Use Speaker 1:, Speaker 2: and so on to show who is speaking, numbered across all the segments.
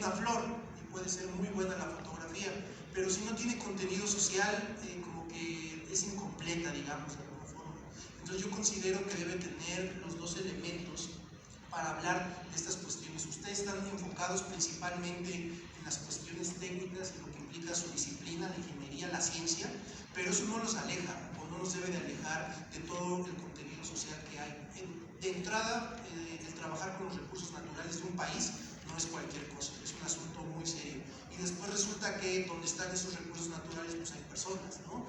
Speaker 1: una flor, y puede ser muy buena la fotografía, pero si no tiene contenido social, como que es incompleta, digamos, de alguna forma. Entonces yo considero que debe tener los dos elementos para hablar de estas cuestiones. Ustedes están enfocados principalmente en las cuestiones técnicas y lo que implica su disciplina, la ingeniería, la ciencia, pero eso no los aleja o no nos debe de alejar de todo el contenido social que hay. De entrada, el trabajar con los recursos naturales de un país no es cualquier cosa, es un asunto muy serio. Y después resulta que donde están esos recursos naturales, pues hay personas, ¿no?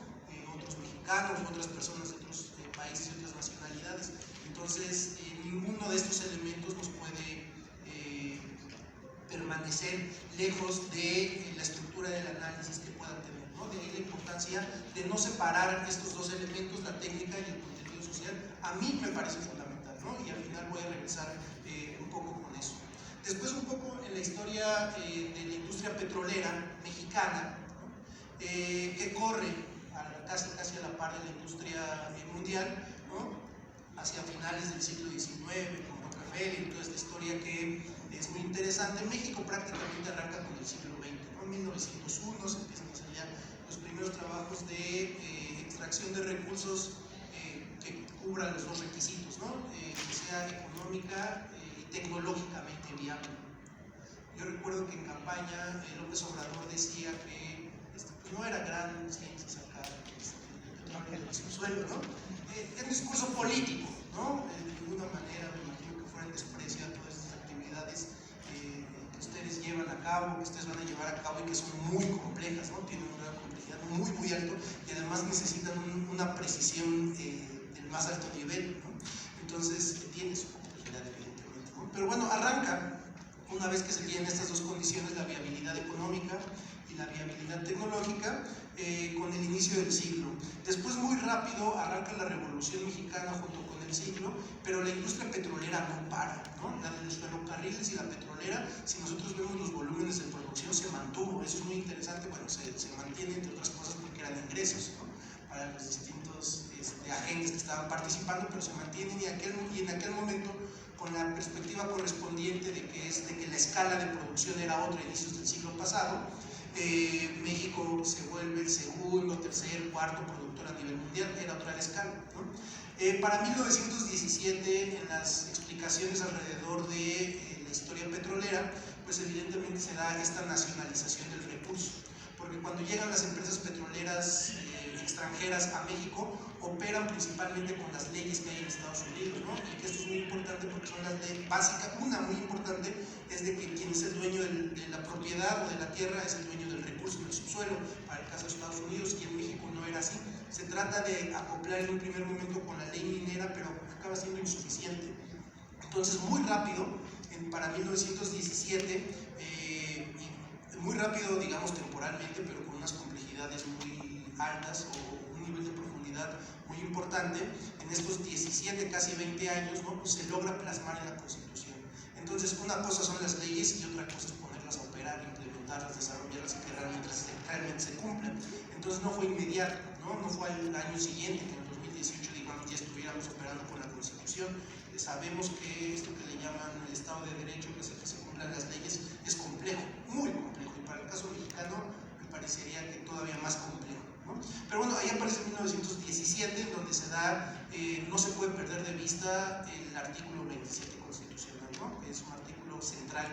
Speaker 1: Otros mexicanos, otras personas de otros países y otras nacionalidades. Entonces, ninguno de estos elementos nos puede permanecer lejos de la estructura del análisis que puedan tener, ¿no? De ahí la importancia de no separar estos dos elementos, la técnica y el contenido social. A mí me parece fundamental, ¿no? Y al final voy a regresar un poco con eso. Después un poco en la historia de la industria petrolera mexicana, ¿no? Que corre casi a la par de la industria mundial, ¿no? Hacia finales del siglo XIX, con Rockefeller y toda esta historia que es muy interesante. México prácticamente arranca con el siglo XX, ¿no? En 1901 se empiezan a hacer ya los primeros trabajos de extracción de recursos que cubran los dos requisitos, ¿no? Que sea económica y tecnológicamente viable. Yo recuerdo que en campaña López Obrador decía que pues no era gran ciencia sacar el subsuelo, ¿no? Es un discurso político, ¿no? De ninguna manera me imagino que fuera en desprecio a todas estas actividades que ustedes llevan a cabo, que ustedes van a llevar a cabo y que son muy complejas, ¿no? Tienen una complejidad muy alto y además necesitan una precisión del más alto nivel, ¿no? Entonces tiene su complejidad evidentemente, ¿no? Pero bueno, arranca una vez que se tienen estas dos condiciones, la viabilidad económica y la viabilidad tecnológica, con el inicio del siglo. Después muy rápido arranca la Revolución Mexicana junto con el siglo, pero la industria petrolera no para, ¿no? La de los ferrocarriles y la petrolera, si nosotros vemos los volúmenes de producción, se mantuvo. Eso es muy interesante, bueno, se mantiene entre otras cosas porque eran ingresos, ¿no? Para los distintos agentes que estaban participando, pero se mantienen y en aquel momento, con la perspectiva correspondiente de que la escala de producción era otra a inicios del siglo pasado, México se vuelve el segundo, tercer, cuarto productor a nivel mundial, era otra la escala, ¿no? Para 1917, en las explicaciones alrededor de la historia petrolera, pues evidentemente se da esta nacionalización del recurso, porque cuando llegan las empresas petroleras extranjeras a México, operan principalmente con las leyes que hay en Estados Unidos, ¿no? Y que esto es muy importante porque son las leyes básicas. Una muy importante es de que quien es el dueño de la propiedad o de la tierra es el dueño del recurso, del subsuelo, para el caso de Estados Unidos, y en México no era así. Se trata de acoplar en un primer momento con la ley minera, pero acaba siendo insuficiente. Entonces, muy rápido, para 1917, muy rápido, digamos, temporalmente, pero con unas complejidades muy altas o un nivel de profundidad muy importante, en estos 17, casi 20 años, ¿no? Pues se logra plasmar en la Constitución. Entonces, una cosa son las leyes y otra cosa es ponerlas a operar, implementarlas, desarrollarlas y que realmente se cumplan. Entonces, no fue inmediato, ¿no? No fue al año siguiente, que en el 2018, digamos, ya estuviéramos operando con la Constitución. Sabemos que esto que le llaman el Estado de Derecho, que es el que se cumplan las leyes, es complejo, muy complejo, y para el caso mexicano me parecería que todavía más complejo, ¿no? Pero bueno, ahí aparece 1917, donde se da, no se puede perder de vista el artículo 27 constitucional, ¿no? Que es un artículo central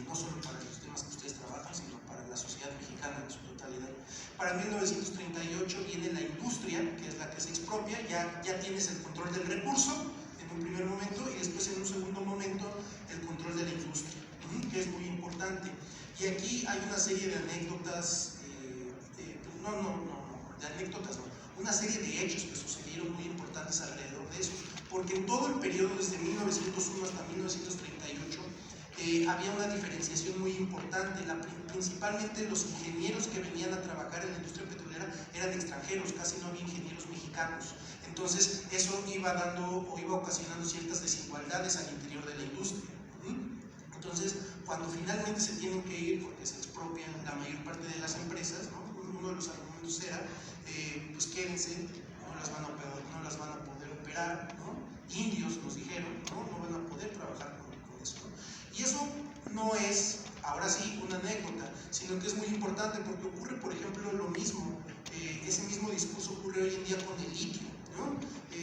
Speaker 1: no solo para los temas que ustedes trabajan, sino para la sociedad mexicana en su totalidad. Para 1938 viene la industria, que es la que se expropia, ya tienes el control del recurso en un primer momento y después en un segundo momento el control de la industria, que es muy importante. Y aquí hay una serie de anécdotas, una serie de hechos que sucedieron muy importantes alrededor de eso, porque en todo el periodo desde 1901 hasta 1938 había una diferenciación muy importante. Principalmente los ingenieros que venían a trabajar en la industria petrolera eran extranjeros, casi no había ingenieros mexicanos. Entonces eso iba ocasionando ciertas desigualdades al interior de la industria. Entonces, cuando finalmente se tienen que ir, porque se expropian la mayor parte de las empresas, ¿no? Uno de los argumentos era, pues quédense, no las van a poder operar, ¿no? Indios nos dijeron, no van a poder trabajar con eso, ¿no? Y eso no es, ahora sí, una anécdota, sino que es muy importante porque ocurre, por ejemplo, lo mismo, ese mismo discurso ocurre hoy en día con el litio, ¿no?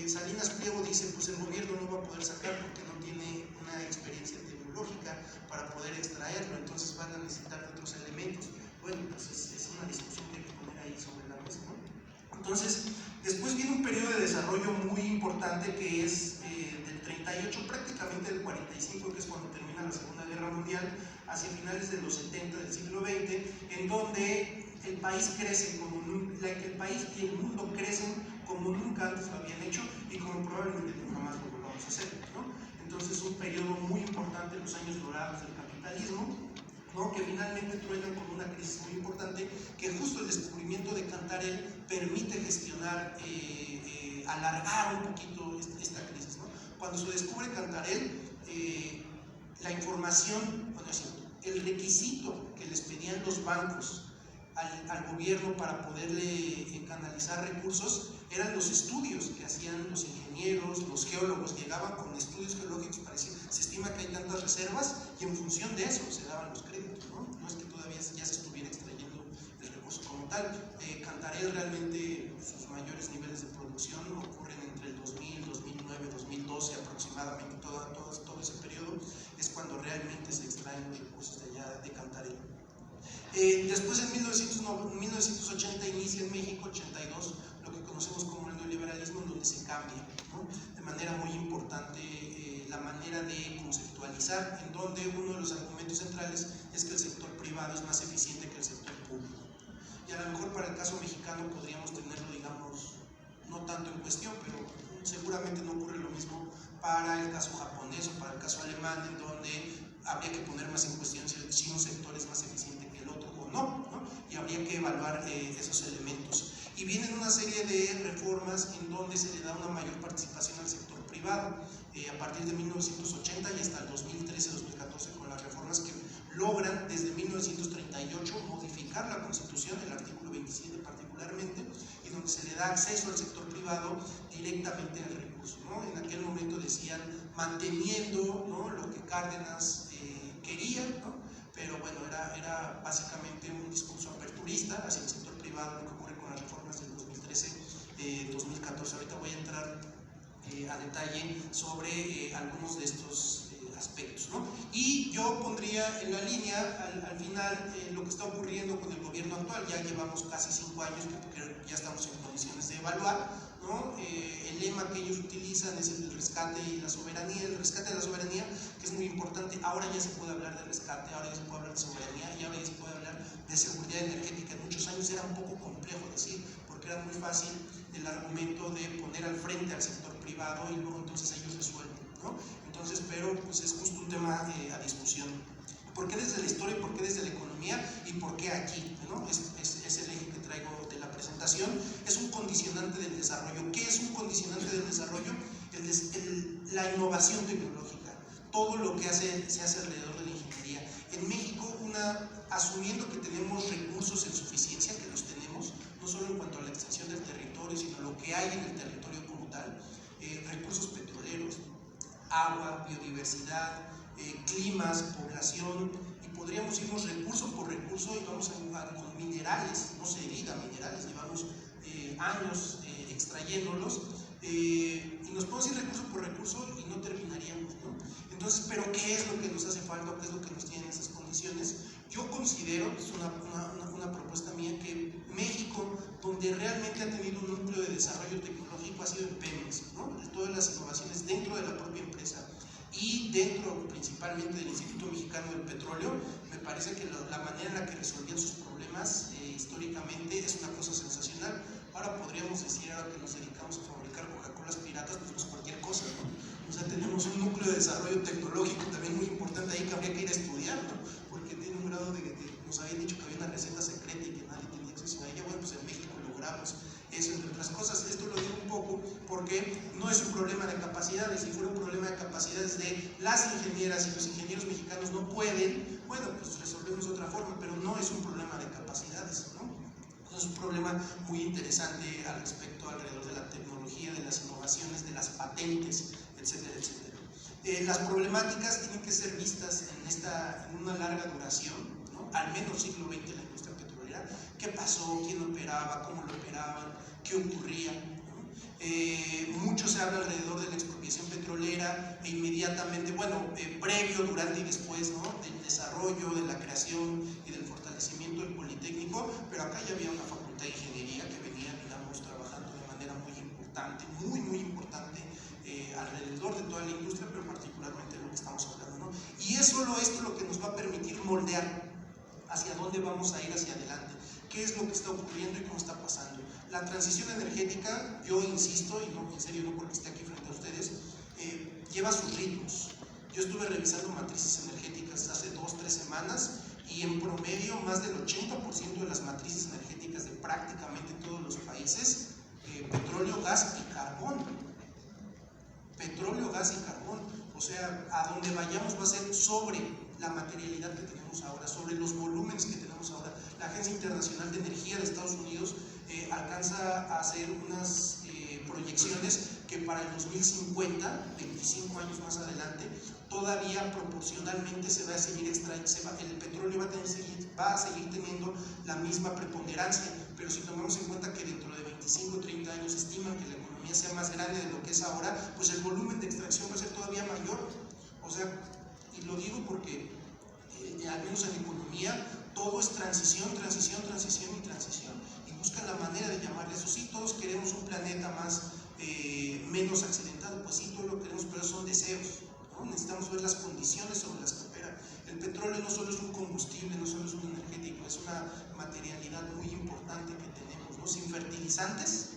Speaker 1: Salinas Pliego dice, pues el gobierno no va a poder sacar porque no tiene una experiencia tecnológica para poder extraerlo, entonces van a necesitar de otros elementos. Bueno, pues es una discusión que hay que poner ahí sobre la mesa, ¿no? Entonces, después viene un periodo de desarrollo muy importante que es del 38, prácticamente del 45, que es cuando termina la Segunda Guerra Mundial, hacia finales de los 70 del siglo XX, en donde el país crece como el país y el mundo crecen como nunca antes lo habían hecho y como probablemente nunca más lo volvamos a hacer, ¿no? Entonces, un periodo muy importante, los años dorados del capitalismo, ¿no? Que finalmente truenan con una crisis muy importante, que justo el descubrimiento de Cantarell permite gestionar, alargar un poquito esta crisis, ¿no? Cuando se descubre Cantarell, la información, bueno, el requisito que les pedían los bancos al gobierno para poderle canalizar recursos eran los estudios que hacían los ingenieros, los geólogos, llegaban con estudios geológicos para decir, se estima que hay tantas reservas y en función de eso se daban los créditos, ¿no? No es que todavía ya se estuviera extrayendo el recurso como tal. Cantarell realmente, sus mayores niveles de producción ocurren entre el 2000, 2009, 2012 aproximadamente, todo ese periodo es cuando realmente se extraen los recursos de allá de Cantarell. Después en 1980 inicia en México, 82, lo que conocemos como el neoliberalismo, en donde se cambia, ¿no? De manera muy importante la manera de conceptualizar, en donde uno de los argumentos centrales es que el sector privado es más eficiente que el sector público. Y a lo mejor para el caso mexicano podríamos tenerlo, digamos, no tanto en cuestión, pero seguramente no ocurre lo mismo para el caso japonés o para el caso alemán, en donde habría que poner más en cuestión si un sector es más eficiente que el otro o no, ¿no? Y habría que evaluar esos elementos. Y vienen una serie de reformas en donde se le da una mayor participación al sector privado, a partir de 1980 y hasta el 2013-2014, con las reformas que logran desde 1938 modificar la Constitución, el artículo 27 particularmente, y donde se le da acceso al sector privado directamente al recurso, ¿no? En aquel momento decían manteniendo, ¿no?, lo que Cárdenas quería, ¿no? Pero bueno, era básicamente un discurso aperturista hacia el sector privado, lo que ocurre con las reformas del 2013-2014. Ahorita voy a entrar a detalle sobre algunos de estos aspectos, ¿no? Y yo pondría en la línea al final lo que está ocurriendo con el gobierno actual. Ya llevamos casi 5 años que ya estamos en condiciones de evaluar, ¿no? El lema que ellos utilizan es el del rescate y la soberanía, el rescate de la soberanía, que es muy importante. Ahora ya se puede hablar de rescate, ahora ya se puede hablar de soberanía y ahora ya se puede hablar de seguridad energética. En muchos años era un poco complejo decir, porque era muy fácil el argumento de poner al frente al sector privado y luego entonces ellos resuelven, ¿no? Entonces, pero pues es justo un tema a discusión. ¿Por qué desde la historia y por qué desde la economía y por qué aquí, ¿no? Es el eje que traigo de la presentación. Es un condicionante del desarrollo. ¿Qué es un condicionante del desarrollo? La innovación tecnológica, todo lo que se hace alrededor de la ingeniería. En México, asumiendo que tenemos recursos en suficiencia, que los tenemos, no solo en cuanto a la extensión del territorio, sino lo que hay en el territorio como tal, recursos petroleros, agua, biodiversidad, climas, población, y podríamos irnos recurso por recurso y vamos con minerales, no se diga minerales, llevamos años extrayéndolos, y nos podemos ir recurso por recurso y no terminaríamos, ¿no? Entonces, ¿pero qué es lo que nos hace falta o qué es lo que nos tiene en esas condiciones? Yo considero, es una propuesta mía, que México, donde realmente ha tenido un núcleo de desarrollo tecnológico, ha sido en Pemex, ¿no? De todas las innovaciones dentro de la propia empresa y dentro principalmente del Instituto Mexicano del Petróleo. Me parece que la manera en la que resolvían sus problemas históricamente es una cosa sensacional. Ahora podríamos decir, ahora que nos dedicamos a fabricar Coca-Colas piratas, pues cualquier cosa, ¿no? O sea, tenemos un núcleo de desarrollo tecnológico también muy importante ahí que habría que ir a estudiar, ¿no? Porque tiene un grado de que nos habían dicho que había una receta secreta y que nadie tenía acceso a ella. Bueno, pues en México logramos eso, entre otras cosas. Esto lo digo un poco porque no es un problema de capacidades. Si fuera un problema de capacidades de las ingenieras y los ingenieros mexicanos no pueden, bueno, pues resolvemos de otra forma, pero no es un problema de capacidades, ¿no? Es un problema muy interesante al respecto alrededor de la tecnología, de las innovaciones, de las patentes, etcétera, etcétera. Las problemáticas tienen que ser vistas en una larga duración, ¿no? Al menos siglo XX la industria petrolera. ¿Qué pasó? ¿Quién operaba? ¿Cómo lo operaban? ¿Qué ocurría? Mucho se habla alrededor de la expropiación petrolera e inmediatamente, previo, durante y después, ¿no? Del desarrollo, de la creación y del fortalecimiento del Politécnico, pero acá ya había una facultad de ingeniería que venía, digamos, trabajando de manera muy importante, muy importante, alrededor de toda la industria, pero particularmente de lo que estamos hablando, ¿no? Y es solo esto lo que nos va a permitir moldear hacia dónde vamos a ir hacia adelante, qué es lo que está ocurriendo y cómo está pasando. La transición energética, yo insisto, y no, en serio no porque esté aquí frente a ustedes, lleva sus ritmos. Yo estuve revisando matrices energéticas hace 2 o 3 semanas y en promedio más del 80% de las matrices energéticas de prácticamente todos los países, petróleo, gas y carbón. Petróleo, gas y carbón. O sea, a donde vayamos va a ser sobre la materialidad que tenemos ahora, sobre los volúmenes que tenemos ahora. La Agencia Internacional de Energía de Estados Unidos alcanza a hacer unas proyecciones que para el 2050, 25 años más adelante, todavía proporcionalmente se va a seguir extrayendo, el petróleo va a seguir teniendo la misma preponderancia, pero si tomamos en cuenta que dentro de 25 o 30 años estiman que la economía sea más grande de lo que es ahora, pues el volumen de extracción va a ser todavía mayor. O sea, y lo digo porque al menos en economía todo es transición y buscan la manera de llamarle eso. Sí, todos queremos un planeta menos accidentado, pues sí, todos lo queremos, pero son deseos, ¿no? Necesitamos ver las condiciones sobre las que opera. El petróleo no solo es un combustible, no solo es un energético, es una materialidad muy importante que tenemos, ¿no? Sin fertilizantes,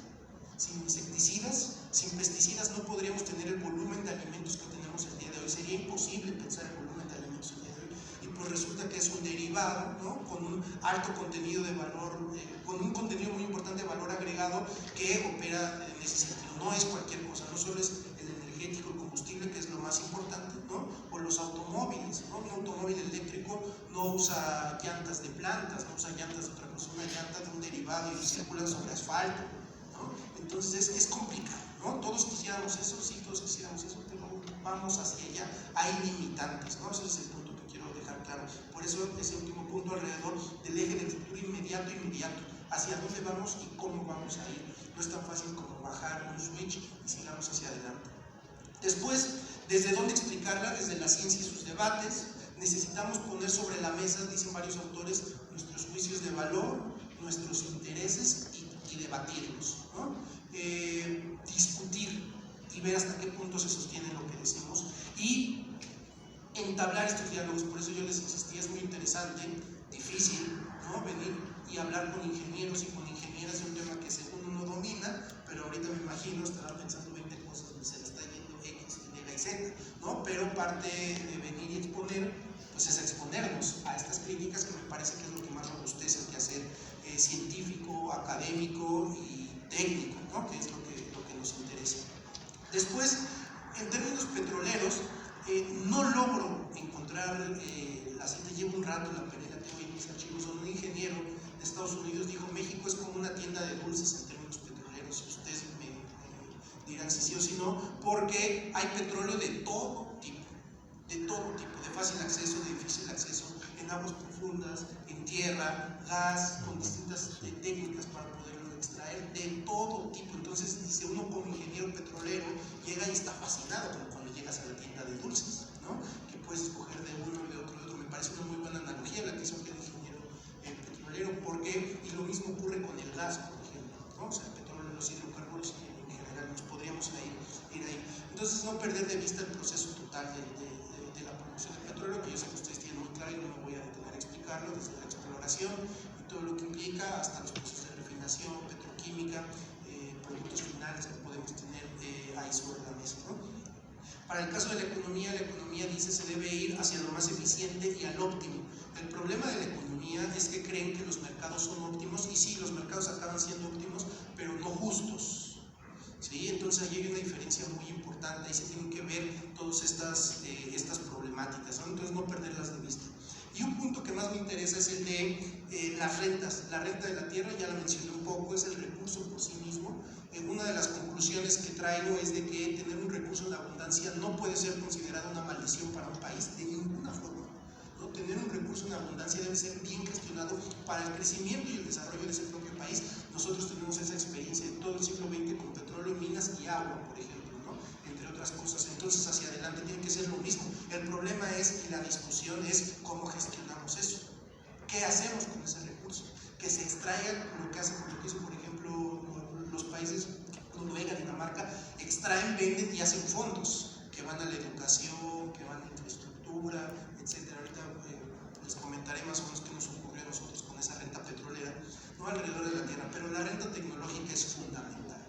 Speaker 1: sin insecticidas, sin pesticidas no podríamos tener el volumen de alimentos que tenemos el día de hoy. Sería imposible pensar el volumen de alimentos el día de hoy. Y pues resulta que es un derivado, ¿no? Con un alto contenido de valor, con un contenido muy importante de valor agregado que opera en ese sentido. No es cualquier cosa, no solo es el energético, el combustible, que es lo más importante, ¿no? O los automóviles, ¿no? Un automóvil eléctrico no usa llantas de plantas, no usa llantas de otra cosa, una llanta de un derivado y circulan sobre asfalto, ¿no? Entonces es complicado, ¿no? Todos quisiéramos eso, sí, todos quisiéramos eso, pero vamos hacia allá. Hay limitantes, ¿no? Ese es el punto que quiero dejar claro. Por eso ese último punto alrededor del eje del futuro inmediato, hacia dónde vamos y cómo vamos a ir. No es tan fácil como bajar un switch y sigamos hacia adelante. Después, ¿desde dónde explicarla? Desde la ciencia y sus debates. Necesitamos poner sobre la mesa, dicen varios autores, nuestros juicios de valor, nuestros intereses y debatirlos, ¿no? Discutir y ver hasta qué punto se sostiene lo que decimos y entablar estos diálogos. Por eso yo les insistí, es muy interesante, difícil, ¿no? Venir y hablar con ingenieros y con ingenieras de un tema que según uno domina, pero ahorita me imagino estará pensando 20 cosas donde se le está yendo X, Y y Z, ¿no? Pero parte de venir y exponer, pues es exponernos a estas críticas, que me parece que es lo que más robustece el quehacer científico, académico y técnico, ¿no? Que es lo que nos interesa. Después, en términos petroleros, no logro encontrar la cita, llevo un rato, la pelea tengo ahí en mis archivos, donde un ingeniero de Estados Unidos dijo: México es como una tienda de dulces en términos petroleros. Si ustedes me dirán si sí o si no, porque hay petróleo de todo tipo, de fácil acceso, de difícil acceso, en aguas profundas, en tierra, gas, con distintas técnicas para poderlo extraer, de todo tipo. Entonces, dice, uno como ingeniero petrolero llega y está fascinado, como cuando llegas a la tienda de dulces, ¿no? Que puedes escoger de uno, de otro, de otro. Me parece una muy buena analogía la que hizo aquel ingeniero petrolero, porque, y lo mismo ocurre con el gas, por ejemplo, ¿no? O sea, el petróleo, los hidrocarburos en general, nos podríamos ir ahí. Entonces, no perder de vista el proceso total de la producción del petróleo, que yo sé que ustedes tienen muy claro y no me voy a detener a explicarlo, desde la exploración y todo lo que implica hasta los procesos de refinación, petroquímica, productos finales que podemos tener ahí sobre la mesa, ¿no? Para el caso de la economía dice se debe ir hacia lo más eficiente y al óptimo. El problema de la economía es que creen que los mercados son óptimos, y sí, los mercados acaban siendo óptimos, pero no justos, ¿sí? Entonces ahí hay una diferencia muy importante, ahí se tienen que ver todas estas problemáticas, ¿no? Entonces no perderlas de vista. Y un punto que más me interesa es el de las rentas. La renta de la tierra, ya la mencioné un poco, es el recurso por sí mismo. Una de las conclusiones que traigo es de que tener un recurso en abundancia no puede ser considerado una maldición para un país de ninguna forma, ¿no? Tener un recurso en abundancia debe ser bien gestionado para el crecimiento y el desarrollo de ese propio país. Nosotros tenemos esa experiencia en todo el siglo XX con petróleo, minas y agua, por ejemplo, ¿no? Entre otras cosas. Entonces, hacia adelante tiene que ser lo mismo. El problema es, y la discusión es, cómo gestionamos eso. ¿Qué hacemos con ese recurso? Que se extraigan lo que hacen, por ejemplo, los países, Noruega, Dinamarca, extraen, venden y hacen fondos que van a la educación, que van a la infraestructura, etc. Ahorita les comentaré más o menos qué nos ocurrió a nosotros con esa renta petrolera, no alrededor de la tierra, pero la renta tecnológica es fundamental,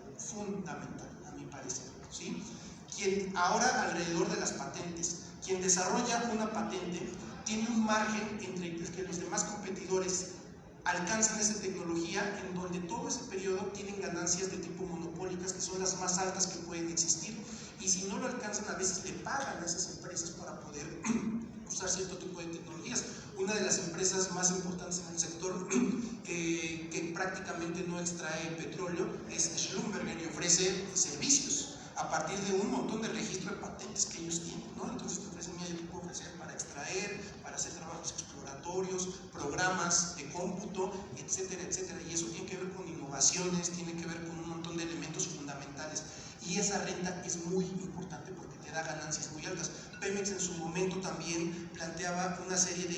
Speaker 1: a mi parecer, ¿sí? Ahora alrededor de las patentes, quien desarrolla una patente tiene un margen entre el que los demás competidores alcanzan esa tecnología, en donde todo ese periodo tienen ganancias de tipo monopólicas, que son las más altas que pueden existir, y si no lo alcanzan, a veces le pagan a esas empresas para poder usar cierto tipo de tecnologías. Una de las empresas más importantes en el sector que prácticamente no extrae petróleo es Schlumberger, y ofrece servicios a partir de un montón de registro de patentes que ellos tienen, ¿no? Entonces te ofrecen, mira, yo te puedo ofrecer para extraer, para hacer trabajos exploratorios, programas de cómputo, etcétera, etcétera. Y eso tiene que ver con innovaciones, tiene que ver con un montón de elementos fundamentales. Y esa renta es muy importante porque te da ganancias muy altas. Pemex en su momento también planteaba una serie de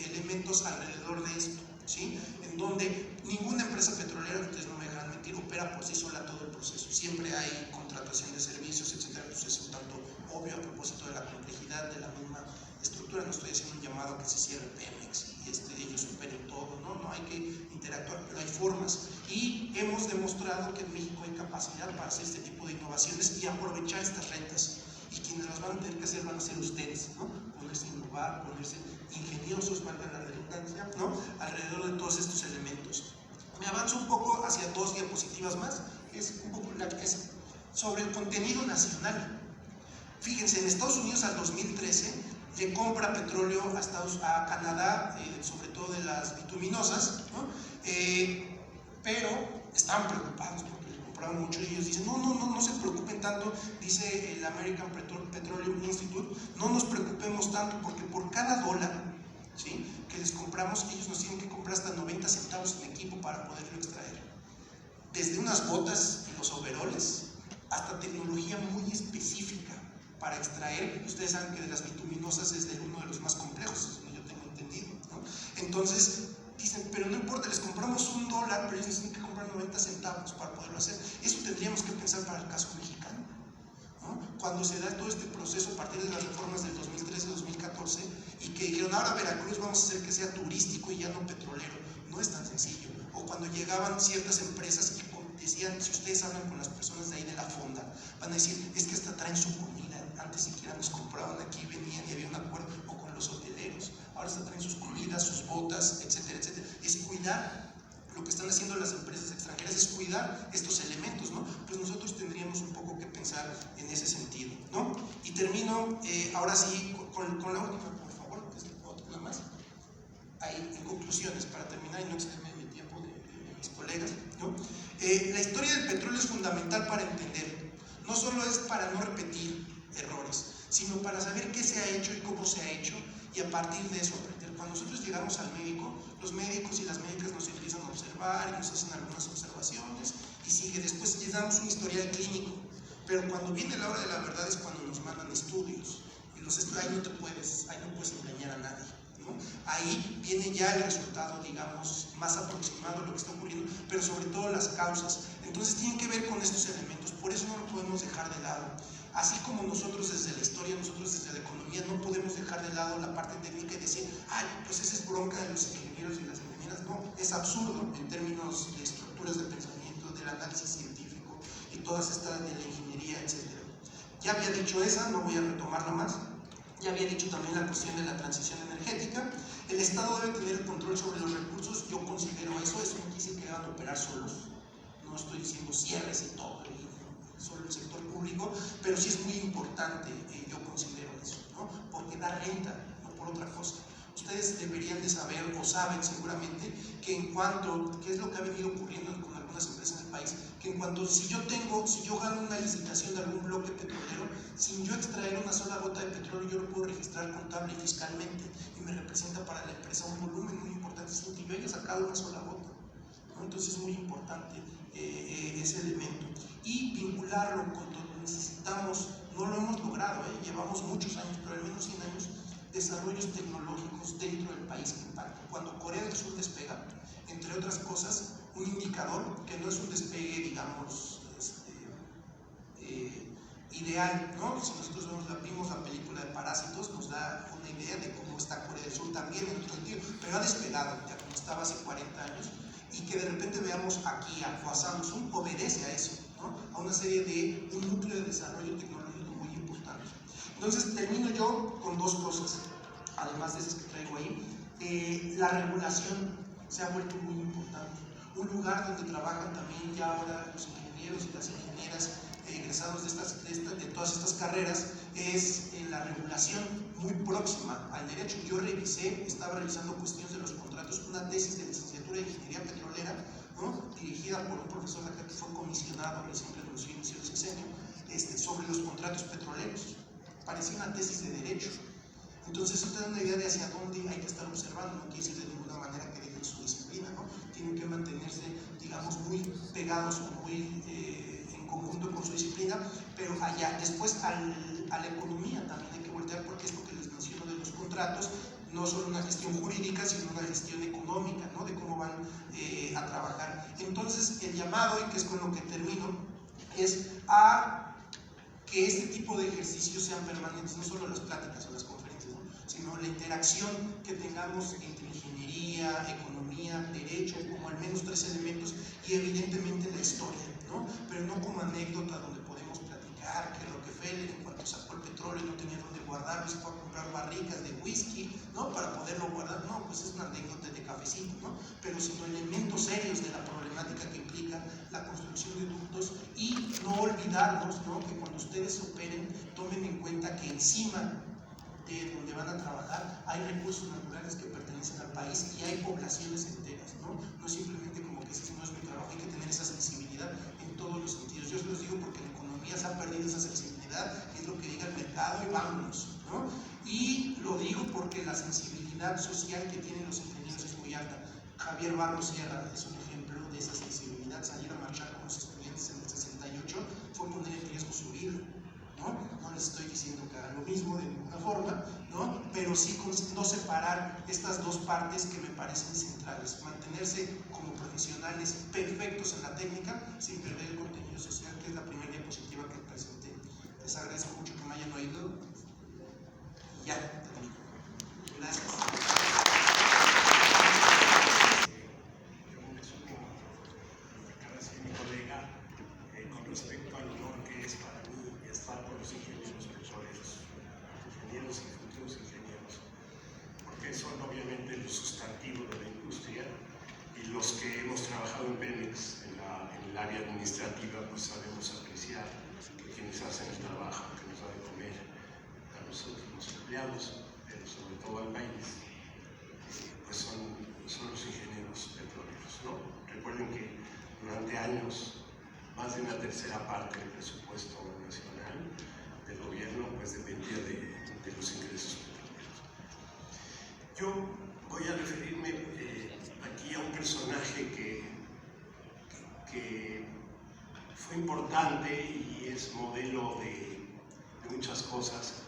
Speaker 1: elementos alrededor de esto, ¿sí? En donde ninguna empresa petrolera, ustedes no me dejan mentir, opera por sí sola todo el proceso. Siempre hay contratación de servicios, etcétera. Pues es un tanto obvio a propósito de la complejidad de la misma estructura. No estoy haciendo un llamado a que se cierre Pemex y ellos superen todo, ¿no? No hay que interactuar, pero hay formas. Y hemos demostrado que en México hay capacidad para hacer este tipo de innovaciones y aprovechar estas rentas. Y quienes las van a tener que hacer van a ser ustedes, ¿no? Ponerse a innovar, ponerse ingeniosos, valga la redundancia, ¿no? Alrededor de todos estos elementos. Me avanzo un poco hacia dos diapositivas más, que es un poco la que es sobre el contenido nacional. Fíjense, en Estados Unidos al 2013 le compra petróleo a Canadá, sobre todo de las bituminosas, ¿no? Pero estaban preocupados porque le compraban mucho y ellos dicen, no se preocupen tanto, dice el American Petroleum Institute, no nos preocupemos tanto porque por cada dólar, ¿sí?, que les compramos, ellos nos tienen que comprar hasta 90 centavos en equipo para poderlo extraer. Desde unas botas y los overoles hasta tecnología muy específica para extraer. Ustedes saben que de las bituminosas es uno de los más complejos, eso yo tengo entendido, ¿no? Entonces dicen, pero no importa, les compramos $1, pero ellos tienen que comprar 90 centavos para poderlo hacer. Eso tendríamos que pensar para el caso mexicano, ¿no? Cuando se da todo este proceso a partir de las reformas del 2013-2014 y que dijeron, ahora Veracruz vamos a hacer que sea turístico y ya no petrolero, no es tan sencillo. O cuando llegaban ciertas empresas y decían, si ustedes hablan con las personas de ahí de la fonda, van a decir, es que hasta traen su comida, antes siquiera nos compraban aquí, venían y había un acuerdo, o con los hoteleros, ahora hasta traen sus comidas, sus botas, etcétera, etcétera. Es cuidar, lo que están haciendo las empresas extranjeras es cuidar estos elementos, ¿no? Pues nosotros tendríamos un poco que pensar en ese sentido, ¿no? Y termino, ahora sí, con la última, por favor, que es otra más. Ahí, en conclusiones, para terminar y no excederme mi tiempo de mis colegas, ¿no? La historia del petróleo es fundamental para entender, no solo es para no repetir errores, sino para saber qué se ha hecho y cómo se ha hecho, y a partir de eso aprender. Cuando nosotros llegamos al médico, los médicos y las médicas nos empiezan a observar y nos hacen algunas observaciones, y sigue, después les damos un historial clínico, pero cuando viene la hora de la verdad es cuando nos mandan estudios, y los estudios, ahí no puedes engañar a nadie, ¿no? Ahí viene ya el resultado, digamos, más aproximado de lo que está ocurriendo, pero sobre todo las causas. Entonces tienen que ver con estos elementos, por eso no lo podemos dejar de lado. Así como nosotros desde la historia, nosotros desde la economía, no podemos dejar de lado la parte técnica y decir, ay, pues esa es bronca de los ingenieros y las ingenieras. No, es absurdo en términos de estructuras de pensamiento, del análisis científico y todas estas de la ingeniería, etc. Ya había dicho esa, no voy a retomarla más. Ya había dicho también la cuestión de la transición energética. El Estado debe tener el control sobre los recursos, yo considero eso no quise que hagan operar solos. No estoy diciendo cierres y todo, solo el sector público, pero sí es muy importante, yo considero eso, ¿no? Porque da renta, no por otra cosa. ustedes deberían de saber o saben seguramente que en cuanto, que es lo que ha venido ocurriendo con algunas empresas en el país, que en cuanto si yo gano una licitación de algún bloque petrolero, sin yo extraer una sola gota de petróleo, yo lo puedo registrar contable y fiscalmente y me representa para la empresa un volumen muy importante sin que yo haya sacado una sola gota, ¿no? Entonces es muy importante ese elemento y vincularlo con donde necesitamos. No lo hemos logrado, llevamos muchos años, pero al menos 100 años, desarrollos tecnológicos dentro del país que impactan. Cuando Corea del Sur despega, entre otras cosas, un indicador que no es un despegue, digamos, ideal, ¿no? Si nosotros vimos la película de Parásitos, nos da una idea de cómo está Corea del Sur también en otro sentido, pero ha despegado, ya como estaba hace 40 años, y que de repente veamos aquí a Samsung, obedece a eso, ¿no? A una serie de un núcleo de desarrollo tecnológico muy importante. Entonces termino yo con dos cosas, además de esas que traigo ahí. La regulación se ha vuelto muy importante, un lugar donde trabajan también ya ahora los ingenieros y las ingenieras egresados de todas estas carreras, es la regulación muy próxima al derecho. Yo estaba revisando cuestiones de los contratos, una tesis de licenciatura de Ingeniería Petrolera, ¿no? Dirigida por un profesor de acá que fue comisionado recién renunció y inició el sexenio, sobre los contratos petroleros. Parecía una tesis de derecho. Entonces, eso te da una idea de hacia dónde hay que estar observando. No quiere decir de ninguna manera que dejen su disciplina, ¿no? Tienen que mantenerse, digamos, muy pegados o muy en conjunto con su disciplina, pero allá, después a la economía también hay que voltear, porque es lo que les menciono de los contratos, no solo una gestión jurídica, sino una gestión económica, ¿no? De cómo van a trabajar. Entonces, el llamado, y que es con lo que termino, es a que este tipo de ejercicios sean permanentes, no solo las pláticas o las conferencias, ¿no? Sino la interacción que tengamos entre ingeniería, economía, derecho, como al menos 3 elementos, y evidentemente la historia, ¿no? Pero no como anécdota donde podemos platicar que Rockefeller, en cuanto sacó el petróleo, no tenía dónde guardarlo, se fue a comprar barricas de whisky, ¿no? Para poderlo guardar. No, pues es una anécdota de cafecito, ¿no? Pero sino elementos serios de la problemática que implica la construcción de ductos, y no olvidarnos, ¿no? Que cuando ustedes operen, tomen en cuenta que encima de donde van a trabajar hay recursos naturales que pertenecen al país y hay poblaciones enteras, ¿no? No es simplemente como que ese no es mi trabajo, hay que tener esa sensibilidad en todos los sentidos. Yo os los digo porque en economía se ha perdido esa sensibilidad, es lo que diga el mercado y vámonos, ¿no? Y lo digo porque la sensibilidad social que tienen los ingenieros es muy alta. Javier Barros Sierra es un ejemplo de esa sensibilidad. Salir a marchar con los estudiantes en el 68 fue poner en riesgo su vida, ¿no? No les estoy diciendo que hagan lo mismo de ninguna forma, ¿no? Pero sí no separar estas dos partes que me parecen centrales. Mantenerse como profesionales perfectos en la técnica sin perder el contenido social, que es la primera diapositiva que presenté. Les agradezco mucho que me hayan oído. Y ya, termino. Gracias.
Speaker 2: Respecto al honor que es para mí estar con los ingenieros petroleros, ingenieros y futuros ingenieros, porque son obviamente los sustantivos de la industria, y los que hemos trabajado en Pemex, en el área administrativa, pues sabemos apreciar que quienes hacen el trabajo que nos da de comer a nosotros los empleados, pero sobre todo al país, pues son los ingenieros petroleros, ¿no? Recuerden que durante años más de una tercera parte del presupuesto nacional del gobierno pues dependía de los ingresos petroleros. Yo voy a referirme aquí a un personaje que fue importante y es modelo de muchas cosas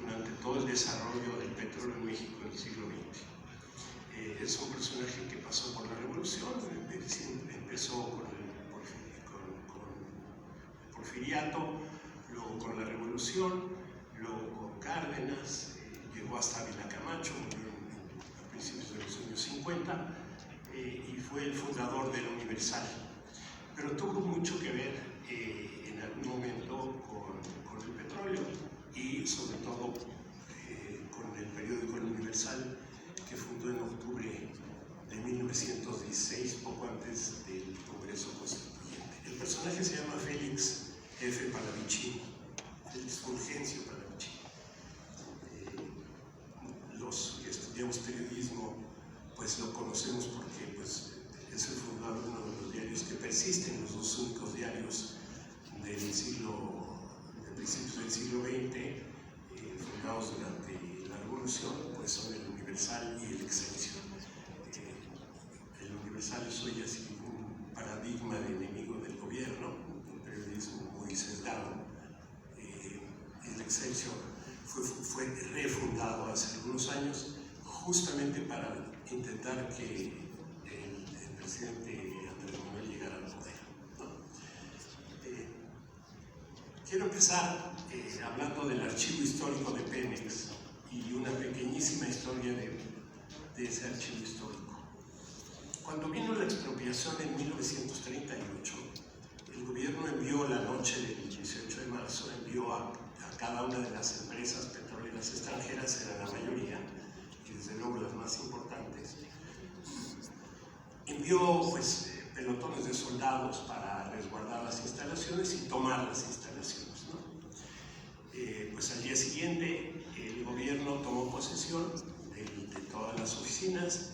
Speaker 2: durante todo el desarrollo del petróleo en México en el siglo XX. Es un personaje que pasó por la revolución, empezó con el porfiriato, luego con la revolución, luego con Cárdenas, llegó hasta Ávila Camacho, murió a principios de los años 50, y fue el fundador del Universal. Pero tuvo mucho que ver en algún momento con el petróleo y sobre todo con el periódico El Universal, que fundó en octubre de 1916, poco antes del Congreso Constituyente. El personaje se llama Félix F. Palavicini, Félix Fulgencio Palavicini. Los que estudiamos periodismo, pues lo conocemos porque pues, es el fundador de uno de los diarios que persisten, los dos únicos diarios de principios del siglo XX, fundados durante la Revolución, pues son el Universal y el Excelsior. El Universal es hoy así un paradigma de enemigo del gobierno, un periodismo muy sesgado. El Excelsior fue refundado hace algunos años justamente para intentar que el presidente Andrés Manuel llegara al poder, ¿no? Quiero empezar hablando del archivo histórico de Pemex y una pequeñísima historia de ese archivo histórico. Cuando vino la expropiación en 1938, el gobierno envió la noche del 18 de marzo, envió a cada una de las empresas petroleras extranjeras, era la mayoría, y desde luego las más importantes, envió pues, pelotones de soldados para resguardar las instalaciones y tomar las instalaciones, ¿no? Pues al día siguiente el gobierno tomó posesión de todas las oficinas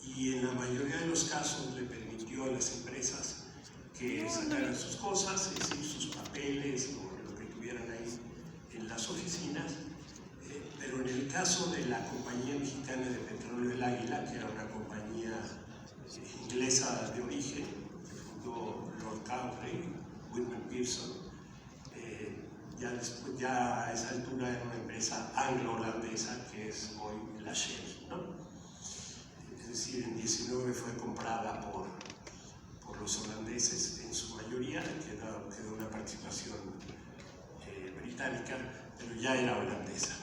Speaker 2: y en la mayoría de los casos le permitió a las empresas que sacaran sus cosas, es decir, sus papeles o lo que tuvieran ahí en las oficinas, pero en el caso de la Compañía Mexicana de Petróleo del Águila, que era una compañía inglesa de origen, que fundó Lord Cowley, Whitman Pearson, ya a esa altura era una empresa anglo-holandesa que es hoy la Shell, ¿no? Es decir, en 19 fue comprada por los holandeses en su mayoría, quedó una participación británica, pero ya era holandesa.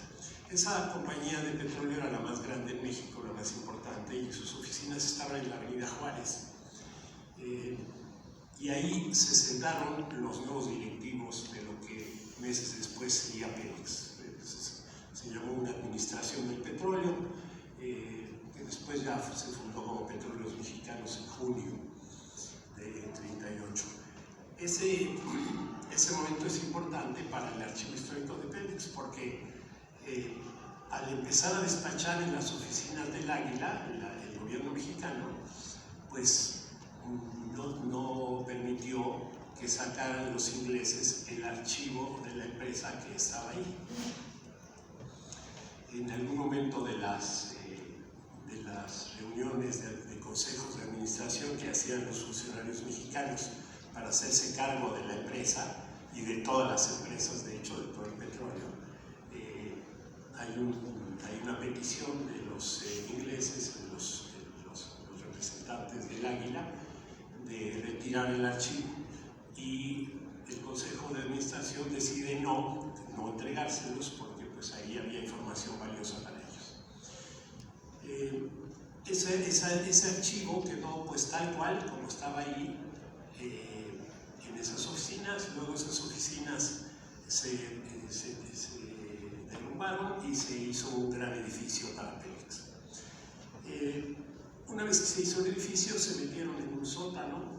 Speaker 2: Esa compañía de petróleo era la más grande en México, la más importante, y sus oficinas estaban en la Avenida Juárez. Y ahí se sentaron los nuevos directivos de lo que meses después sería Pemex. Se llamó una administración del petróleo, que después ya se fundó como Petróleos Mexicanos en junio de 38. Ese momento es importante para el archivo histórico de Pemex porque al empezar a despachar en las oficinas del Águila, el gobierno mexicano, pues no permitió que sacaran los ingleses el archivo de la empresa que estaba ahí. En algún momento de las reuniones de consejos de administración que hacían los funcionarios mexicanos para hacerse cargo de la empresa y de todas las empresas, de hecho, de todo el petróleo, hay una petición de los ingleses, de los representantes del Águila, de retirar el archivo, y el Consejo de Administración decide no entregárselos porque pues ahí había información valiosa para ellos. Ese archivo quedó pues tal cual como estaba ahí en esas oficinas. Luego esas oficinas se derrumbaron y se hizo un gran edificio para Pemex. Una vez que se hizo el edificio se metieron en un sótano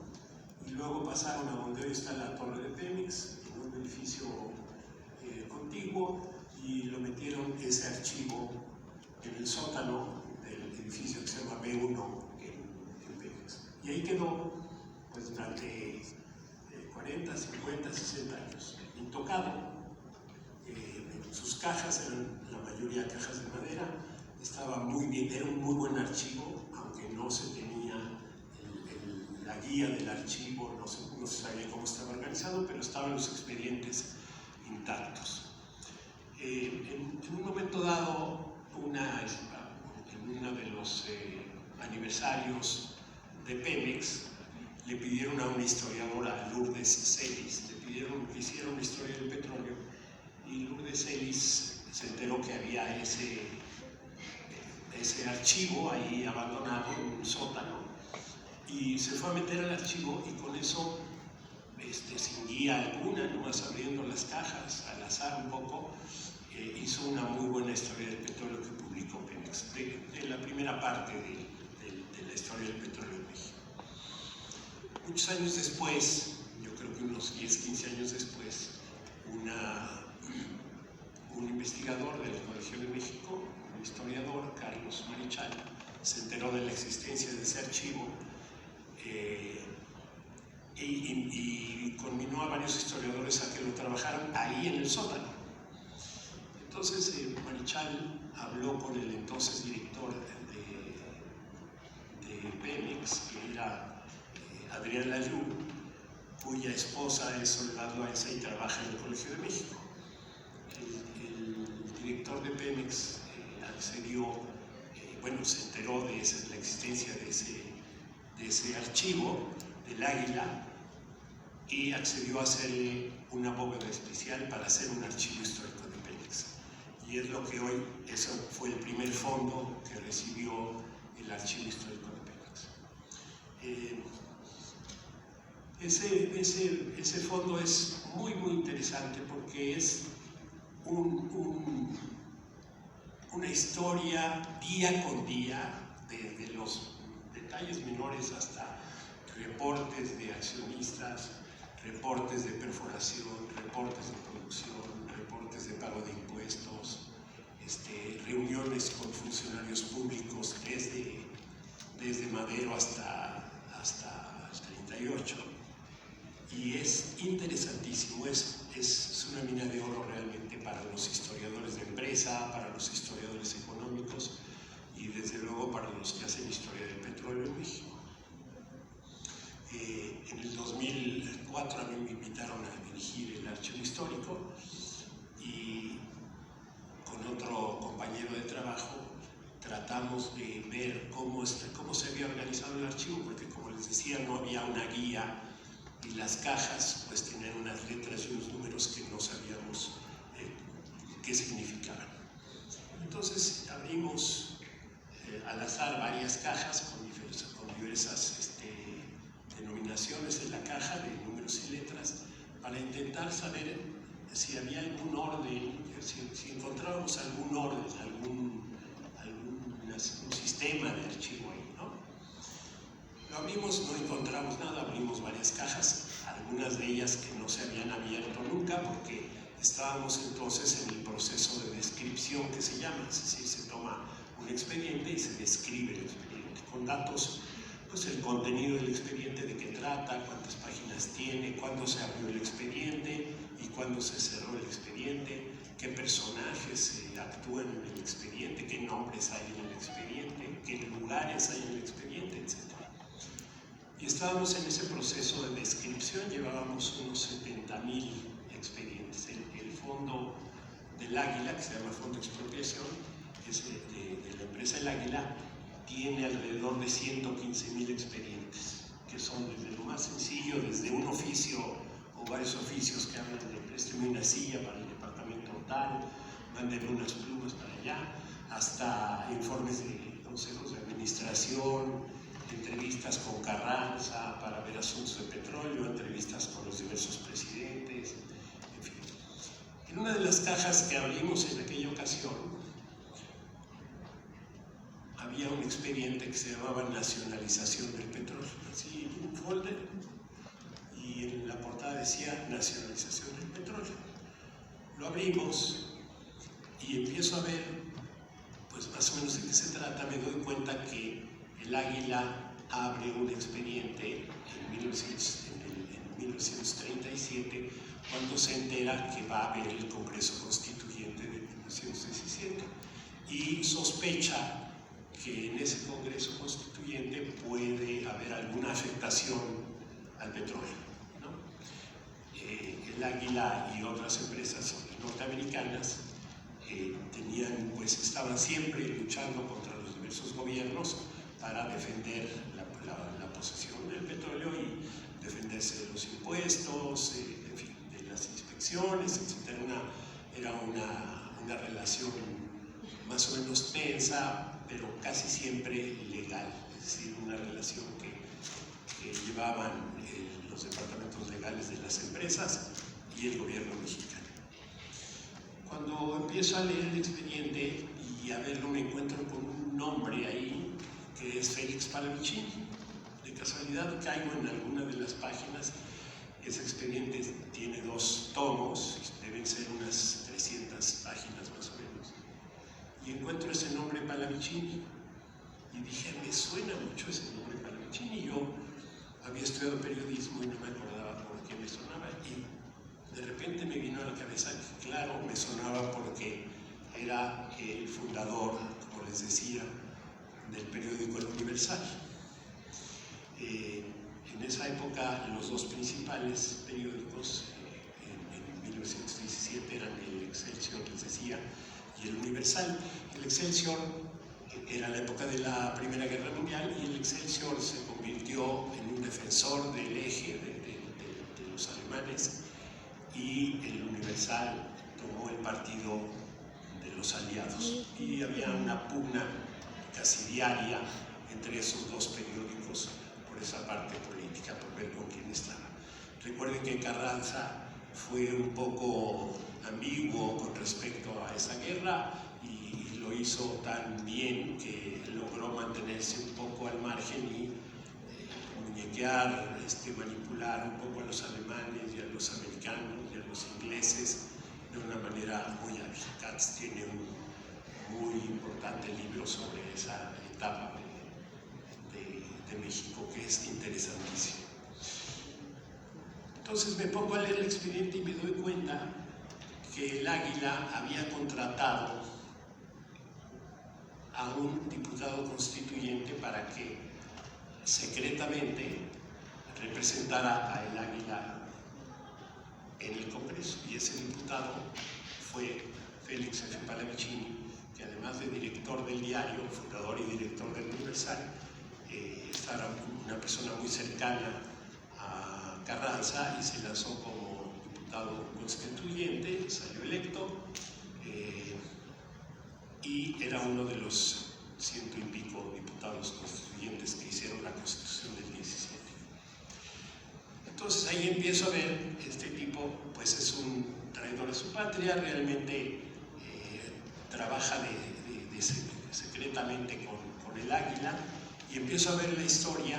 Speaker 2: y luego pasaron a donde hoy está la torre de Pemex, en un edificio contiguo, y lo metieron ese archivo en el sótano del edificio que se llama B1 en Pemex. Y ahí quedó pues durante 40, 50, 60 años, intocado. Sus cajas eran la mayoría cajas de madera, estaba muy bien, era un muy buen archivo, aunque no se tenía la guía del archivo, no se sabía cómo estaba organizado, pero estaban los expedientes intactos. En un momento dado, en uno de los aniversarios de Pemex, le pidieron a una historiadora, Lourdes Celis, le pidieron que hiciera una historia del petróleo, y Lourdes Celis se enteró que había ese archivo ahí abandonado en un sótano, y se fue a meter al archivo, y con eso, sin guía alguna, nomás abriendo las cajas al azar un poco, hizo una muy buena historia del petróleo que publicó Pemex, de la primera parte de la historia del petróleo en México. Muchos años después, yo creo que unos 10, 15 años después, un investigador del Colegio de México, un historiador, Carlos Marichal, se enteró de la existencia de ese archivo y conminó a varios historiadores a que lo trabajaran ahí en el sótano. Entonces Marichal habló con el entonces director de Pemex, que era Adrián Layú, cuya esposa es Soledad Loaiza y trabaja en el Colegio de México. El director de Pemex accedió, se enteró de la existencia de ese archivo del Águila y accedió a hacerle una bóveda especial para hacer un archivo histórico de Pemex. Y es lo que hoy, eso fue el primer fondo que recibió el archivo histórico de Pemex. Ese fondo es muy interesante porque es una historia día con día, desde los detalles menores hasta reportes de accionistas, reportes de perforación, reportes de producción, reportes de pago de impuestos, reuniones con funcionarios públicos desde Madero hasta el 38. Y es interesantísimo, es una mina de oro realmente para los historiadores de empresa, para los historiadores económicos y desde luego para los que hacen historia del petróleo en México. En el 2004 a mí me invitaron a dirigir el archivo histórico y con otro compañero de trabajo tratamos de ver cómo se había organizado el archivo, porque como les decía no había una guía y las cajas pues tenían unas letras y unos números que no sabíamos qué significaban. Entonces abrimos al azar varias cajas con diversas denominaciones en la caja de números y letras para intentar saber si había algún orden, si encontrábamos algún orden, un sistema de archivo ahí, ¿no? Lo abrimos, no encontramos nada, abrimos varias cajas, algunas de ellas que no se habían abierto nunca porque estábamos entonces en el proceso de descripción que se llama, es decir, se toma un expediente y se describe el expediente con datos, pues el contenido del expediente, de qué trata, cuántas páginas tiene, cuándo se abrió el expediente y cuándo se cerró el expediente, qué personajes actúan en el expediente, qué nombres hay en el expediente, qué lugares hay en el expediente, etc. Y estábamos en ese proceso de descripción, llevábamos unos 70,000 expedientes. El fondo del Águila, que se llama Fondo de Expropiación, que es de la empresa El Águila, tiene alrededor de 115,000 expedientes, que son desde lo más sencillo, desde un oficio o varios oficios que hablan de préstame una silla para el departamento tal, manden unas plumas para allá, hasta informes de consejos de administración, entrevistas con Carranza para ver asuntos de petróleo, entrevistas con los diversos presidentes, en fin. En una de las cajas que abrimos en aquella ocasión, había un expediente que se llamaba Nacionalización del Petróleo, así un folder, y en la portada decía Nacionalización del Petróleo. Lo abrimos y empiezo a ver, pues más o menos de qué se trata. Me doy cuenta que el Águila abre un expediente en 1937 cuando se entera que va a haber el Congreso Constituyente de 1917 y sospecha que en ese Congreso Constituyente puede haber alguna afectación al petróleo, ¿no? El Águila y otras empresas norteamericanas estaban siempre luchando contra los diversos gobiernos para defender la posesión del petróleo y defenderse de los impuestos, en fin, de las inspecciones, etc. Era una relación más o menos tensa, pero casi siempre legal, es decir, una relación que llevaban los departamentos legales de las empresas y el gobierno mexicano. Cuando empiezo a leer el expediente y a verlo, me encuentro con un nombre ahí que es Félix Palavicini. De casualidad caigo en alguna de las páginas. Ese expediente tiene 2 tomos, deben ser unas 300 páginas más o menos. y encuentro ese nombre Pallavicini y dije, me suena mucho ese nombre Pallavicini. Yo había estudiado periodismo y no me acordaba por qué me sonaba, y de repente me vino a la cabeza que claro, me sonaba porque era el fundador, como les decía, del periódico El Universal. En esa época los dos principales periódicos en 1917 eran el Excelsior, les decía, y El Universal. El Excelsior era la época de la Primera Guerra Mundial y el Excelsior se convirtió en un defensor del eje de los alemanes, y el Universal tomó el partido de los aliados, y había una pugna casi diaria entre esos dos periódicos por esa parte política, por ver con quién estaba. Recuerden que Carranza fue un poco ambiguo con respecto a esa guerra y lo hizo tan bien que logró mantenerse un poco al margen y muñequear, manipular un poco a los alemanes y a los americanos y a los ingleses de una manera muy hábil. Katz tiene un muy importante libro sobre esa etapa de México que es interesantísimo. Entonces me pongo a leer el expediente y me doy cuenta que el Águila había contratado a un diputado constituyente para que secretamente representara a el Águila en el Congreso, y ese diputado fue Félix F. Pallavicini, que además de director del diario, fundador y director del Universal, era una persona muy cercana a Carranza y se lanzó como diputado constituyente, salió electo y era uno de los 100 y pico diputados constituyentes que hicieron la Constitución del 17. Entonces ahí empiezo a ver, este tipo pues es un traidor a su patria, realmente trabaja secretamente con el Águila, y empiezo a ver la historia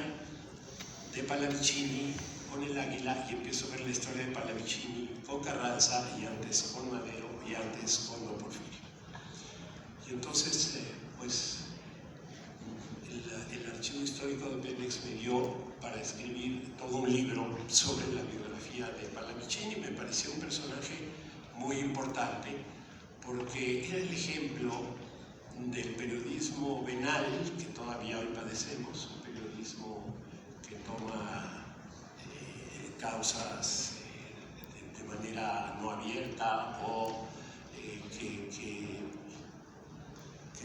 Speaker 2: de Pallavicini con el Águila, y empiezo a ver la historia de Pallavicini con Carranza, y antes con Madero, y antes con Don Porfirio. Y entonces, pues, el Archivo Histórico de Pemex me dio para escribir todo un libro sobre la biografía de Pallavicini. Me pareció un personaje muy importante porque era el ejemplo del periodismo venal que todavía hoy padecemos, un periodismo que toma causas de manera no abierta o que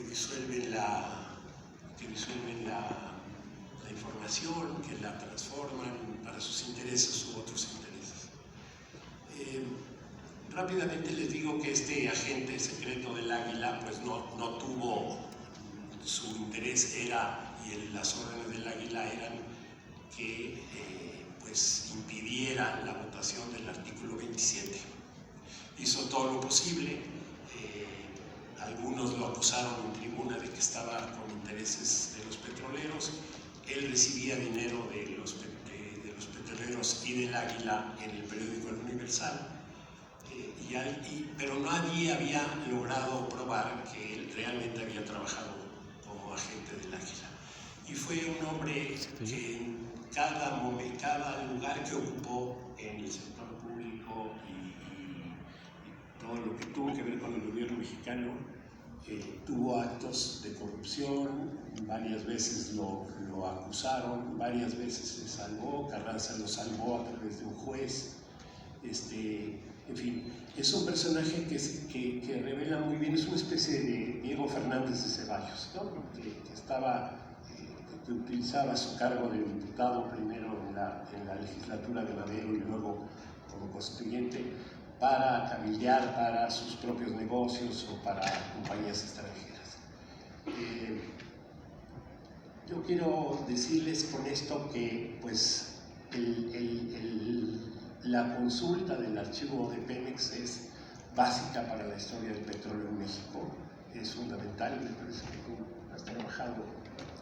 Speaker 2: disuelven la información, que la transforman para sus intereses u otros intereses. Rápidamente les digo que este agente secreto del Águila pues no tuvo, su interés era, y las órdenes del Águila eran que pues impidiera la votación del artículo 27. Hizo todo lo posible. Algunos lo acusaron en tribuna de que estaba con intereses de los petroleros. Él recibía dinero de los petroleros y del Águila en el periódico El Universal, pero nadie había logrado probar que él realmente había trabajado como agente del Águila. Y fue un hombre que en cada lugar que ocupó en el sector público y todo lo que tuvo que ver con el gobierno mexicano, tuvo actos de corrupción, varias veces lo acusaron, varias veces se salvó, Carranza lo salvó a través de un juez. En fin, es un personaje que revela muy bien, es una especie de Diego Fernández de Ceballos, ¿no? que utilizaba su cargo de diputado primero en la legislatura de Madero y luego como constituyente para cabildear para sus propios negocios o para compañías extranjeras. Yo quiero decirles con esto que pues la consulta del archivo de Pemex es básica para la historia del petróleo en México, es fundamental, y me parece que tú has trabajado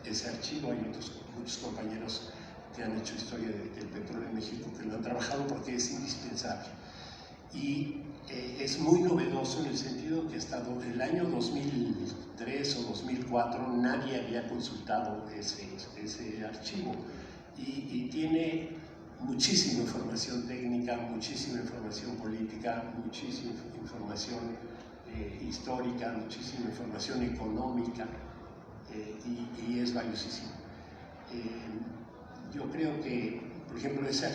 Speaker 2: ese archivo, hay muchos compañeros que han hecho historia del petróleo en México que lo han trabajado porque es indispensable. Y
Speaker 3: es muy novedoso en el sentido que hasta el año 2003 o 2004 nadie había consultado ese archivo y tiene muchísima información técnica, muchísima información política, muchísima información histórica, muchísima información económica y es valiosísimo. Yo creo que, por ejemplo, ese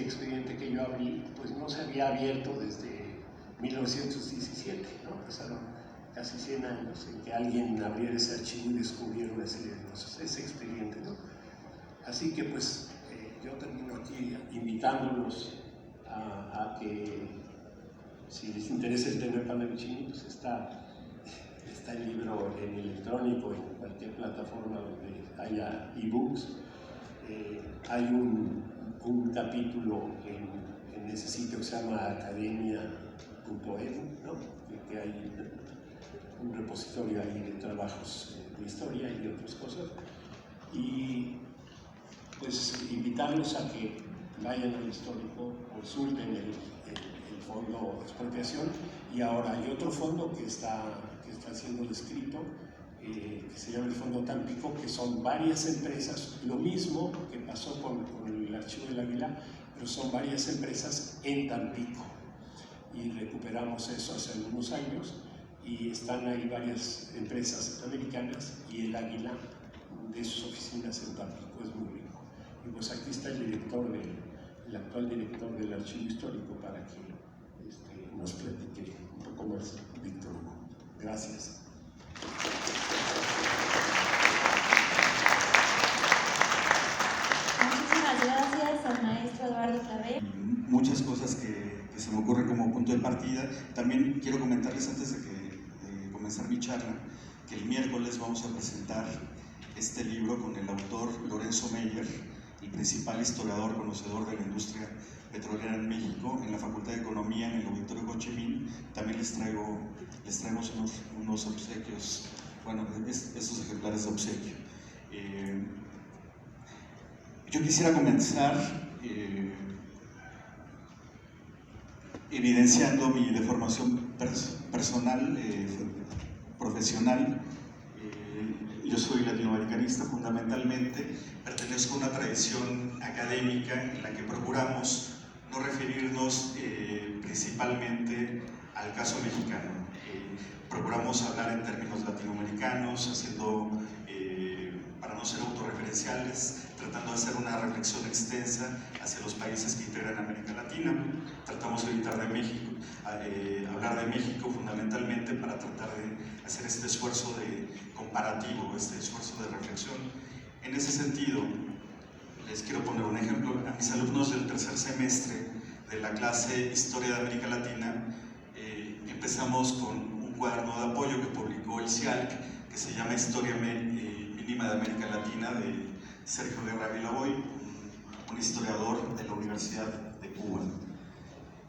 Speaker 3: expediente que yo abrí, pues no se había abierto desde 1917, ¿no? Pasaron casi 100 años en que alguien abriera ese archivo y descubriera una serie de cosas, ese expediente, ¿no? Así que pues yo termino aquí invitándolos a que, si les interesa el tema de Pallavicini, pues está el libro en electrónico, en cualquier plataforma donde haya ebooks. Hay un capítulo en ese sitio que se llama academia.edu, ¿no? que hay un repositorio ahí de trabajos de historia y de otras cosas. Y pues invitarlos a que vayan al histórico, consulten el fondo de expropiación, y ahora hay otro fondo que está siendo descrito, que se llama el Fondo Tampico, que son varias empresas, lo mismo que pasó con el Archivo del Águila, pero son varias empresas en Tampico, y recuperamos eso hace algunos años, y están ahí varias empresas americanas y el Águila de sus oficinas en Tampico, es muy rico. Y pues aquí está el actual director del Archivo Histórico para que nos platique un poco más, Víctor Hugo. Gracias.
Speaker 4: Muchísimas gracias al maestro Eduardo Clavé.
Speaker 5: Muchas cosas que se me ocurren como punto de partida. También quiero comentarles antes de comenzar mi charla que el miércoles vamos a presentar este libro con el autor Lorenzo Meyer, el principal historiador conocedor de la industria petrolera en México, en la Facultad de Economía, en el Auditorio Ho Chi Minh. También les traemos unos obsequios, bueno, esos ejemplares de obsequio. Yo quisiera comenzar evidenciando mi deformación personal, profesional. Yo soy latinoamericanista fundamentalmente, pertenezco a una tradición académica en la que procuramos no referirnos principalmente al caso mexicano. Procuramos hablar en términos latinoamericanos, para no ser autorreferenciales, tratando de hacer una reflexión extensa hacia los países que integran América Latina. Tratamos de evitar hablar de México fundamentalmente para tratar de hacer este esfuerzo comparativo, este esfuerzo de reflexión. En ese sentido, les quiero poner un ejemplo. A mis alumnos del tercer semestre de la clase Historia de América Latina, empezamos con un cuaderno de apoyo que publicó el CIALC, que se llama Historia Mínima de América Latina, de Sergio Guerra Vilaboy, un historiador de la Universidad de Cuba.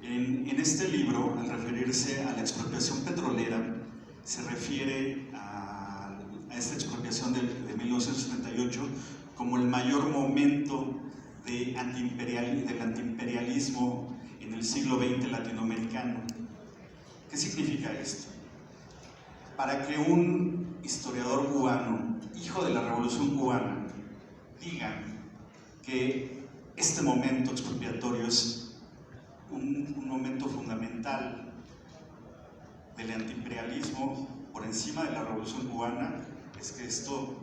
Speaker 5: En este libro, al referirse a la expropiación petrolera, se refiere a esta expropiación de 1978 como el mayor momento del antiimperialismo en el siglo XX latinoamericano. ¿Qué significa esto? Para que un historiador cubano, hijo de la Revolución Cubana, diga que este momento expropiatorio es un momento fundamental del antiimperialismo por encima de la Revolución Cubana, es que esto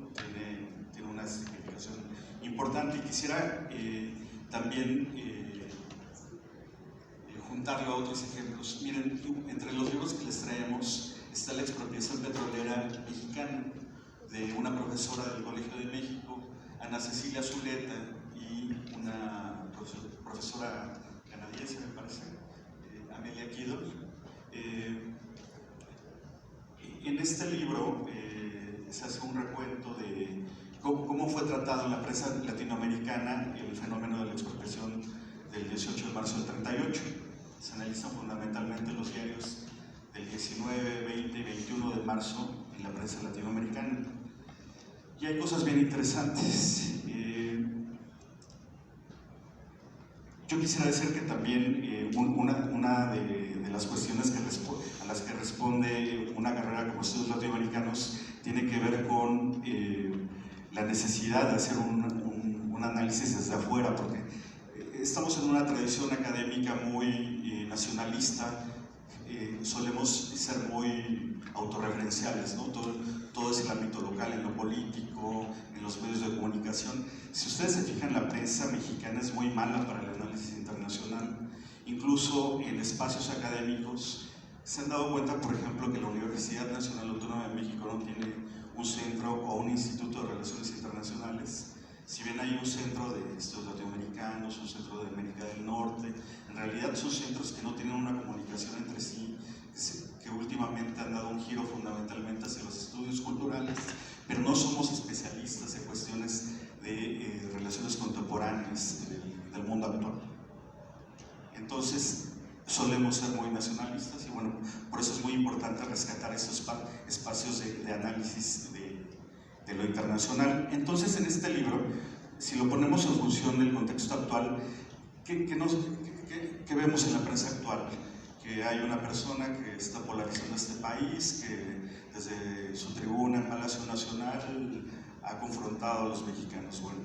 Speaker 5: tiene una significación importante. Y quisiera también juntarlo a otros ejemplos. Miren, entre los libros que les traemos está La expropiación petrolera mexicana, de una profesora del Colegio de México, Ana Cecilia Zuleta, y una profesora canadiense, me parece, Amelia Kidder. En este libro se hace un recuento de cómo fue tratado en la prensa latinoamericana el fenómeno de la expropiación del 18 de marzo del 38. Se analizan fundamentalmente los diarios del 19, 20 y 21 de marzo en la prensa latinoamericana. Y hay cosas bien interesantes. Yo quisiera decir que también una de las cuestiones a las que responde una carrera como estudios latinoamericanos tiene que ver con la necesidad de hacer un análisis desde afuera, porque estamos en una tradición académica muy nacionalista, solemos ser muy autorreferenciales, ¿no? Todo es el ámbito local, en lo político, en los medios de comunicación. Si ustedes se fijan, la prensa mexicana es muy mala para el análisis internacional. Incluso en espacios académicos se han dado cuenta, por ejemplo, que la Universidad Nacional Autónoma de México no tiene un centro o un instituto de relaciones internacionales. Si bien hay un centro de estudios latinoamericanos, un centro de América del Norte, en realidad son centros que no tienen una comunicación entre sí, que últimamente han dado un giro fundamentalmente hacia los estudios culturales, pero no somos especialistas en cuestiones de relaciones contemporáneas del mundo actual. Entonces, solemos ser muy nacionalistas y bueno, por eso es muy importante rescatar esos espacios de análisis de lo internacional. Entonces, en este libro, si lo ponemos en función del contexto actual, ¿qué vemos en la prensa actual? Que hay una persona que está polarizando este país, que desde su tribuna en Palacio Nacional ha confrontado a los mexicanos. Bueno,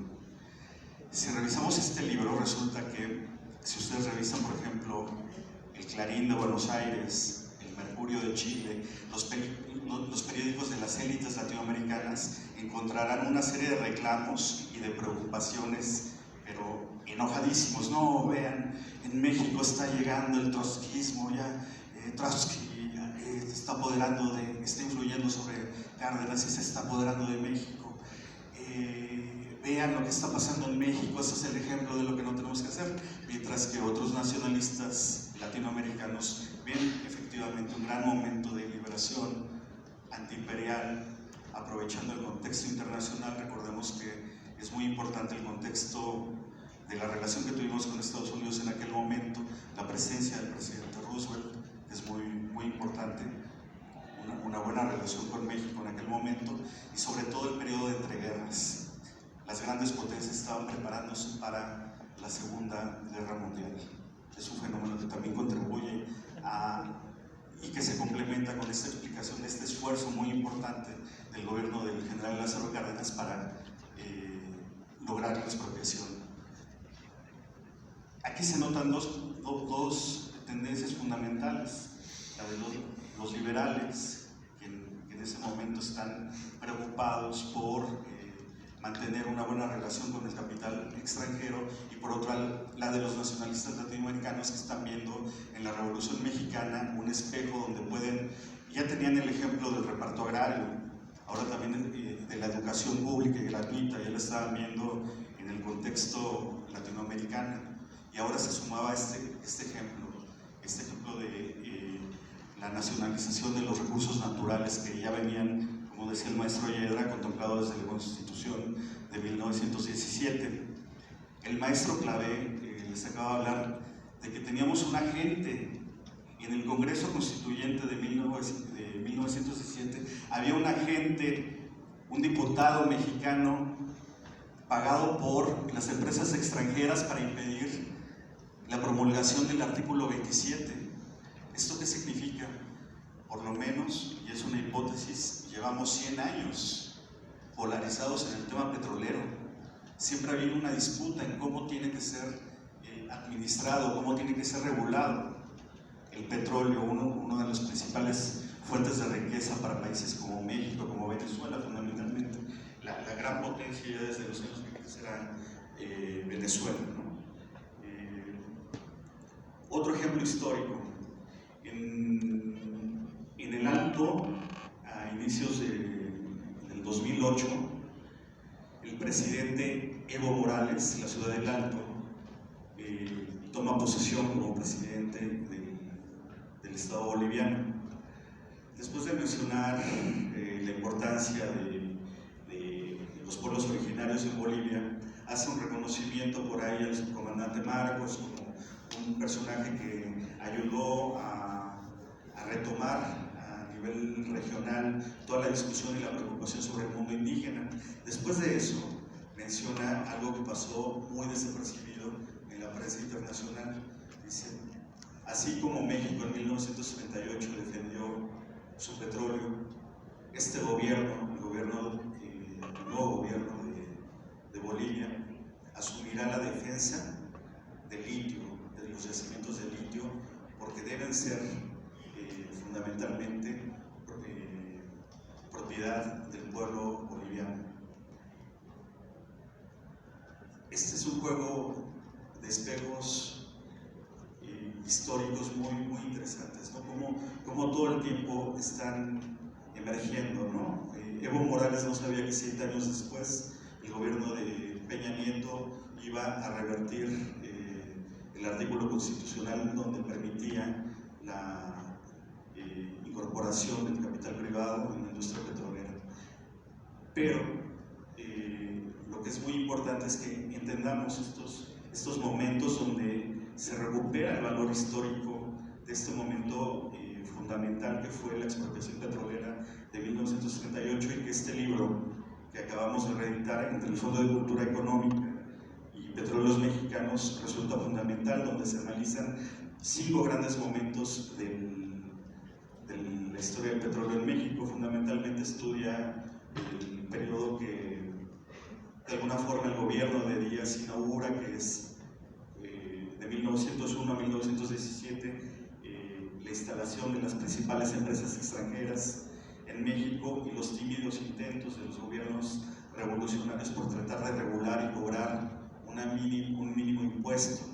Speaker 5: si revisamos este libro, resulta que si ustedes revisan, por ejemplo, el Clarín de Buenos Aires, el Mercurio de Chile, los periódicos de las élites latinoamericanas, encontrarán una serie de reclamos y de preocupaciones, pero enojadísimos. No, vean, en México está llegando el trotskismo, ya Trotsky está influyendo sobre Cárdenas y se está apoderando de México. Vean lo que está pasando en México, ese es el ejemplo de lo que no tenemos que hacer, mientras que otros nacionalistas latinoamericanos ven efectivamente un gran momento de liberación antiimperial, aprovechando el contexto internacional. Recordemos que es muy importante el contexto de la relación que tuvimos con Estados Unidos en aquel momento, la presencia del presidente Roosevelt es muy importante, una buena relación con México en aquel momento, y sobre todo el periodo de entreguerras. Las grandes potencias estaban preparándose para la Segunda Guerra Mundial. Es un fenómeno que también contribuye y que se complementa con esta explicación de este esfuerzo muy importante del gobierno del general Lázaro Cárdenas para lograr la expropiación. Aquí se notan dos tendencias fundamentales, la de los liberales, que en ese momento están preocupados por mantener una buena relación con el capital extranjero, y por otra la de los nacionalistas latinoamericanos, que están viendo en la Revolución Mexicana un espejo donde ya tenían el ejemplo del reparto agrario, ahora también de la educación pública y gratuita, ya la estaban viendo en el contexto latinoamericano, y ahora se sumaba este ejemplo de la nacionalización de los recursos naturales que ya venían, como decía el maestro Yedra, contemplado desde la Constitución de 1917. El maestro Clavé les acaba de hablar de que teníamos un agente en el Congreso Constituyente de 1917, había un agente, un diputado mexicano pagado por las empresas extranjeras para impedir la promulgación del artículo 27. ¿Esto qué significa? Por lo menos, y es una hipótesis, llevamos 100 años polarizados en el tema petrolero. Siempre ha habido una disputa en cómo tiene que ser administrado, cómo tiene que ser regulado el petróleo, una de las principales fuentes de riqueza para países como México, como Venezuela, fundamentalmente. La gran potencia ya desde los años 20 será Venezuela, ¿no? Otro ejemplo histórico. En el Alto, a inicios del 2008, el presidente Evo Morales, la ciudad del Alto, toma posesión como presidente del Estado boliviano. Después de mencionar la importancia de los pueblos originarios en Bolivia, hace un reconocimiento por ahí al subcomandante Marcos como un personaje que ayudó a retomar a nivel regional toda la discusión y la preocupación sobre el mundo indígena. Después de eso, menciona algo que pasó muy desapercibido en la prensa internacional. Dice: así como México en 1938 defendió su petróleo, este gobierno, el nuevo gobierno de Bolivia, asumirá la defensa del litio, de los yacimientos de litio, porque deben ser fundamentalmente propiedad del pueblo boliviano. Este es un juego de espejos históricos muy interesantes, ¿no? Como todo el tiempo están emergiendo, ¿no? Evo Morales no sabía que 7 años después el gobierno de Peña Nieto iba a revertir el artículo constitucional donde permitía la incorporación del capital privado en la industria petrolera. Pero lo que es muy importante es que entendamos estos momentos donde se recupera el valor histórico de este momento fundamental que fue la expropiación petrolera de 1938, y que este libro que acabamos de reeditar entre el Fondo de Cultura Económica y Petróleos Mexicanos resulta fundamental, donde se analizan 5 grandes momentos de la historia del petróleo en México. Fundamentalmente estudia el periodo que de alguna forma el gobierno de Díaz inaugura, que es de 1901 a 1917, la instalación de las principales empresas extranjeras en México y los tímidos intentos de los gobiernos revolucionarios por tratar de regular y cobrar un mínimo impuesto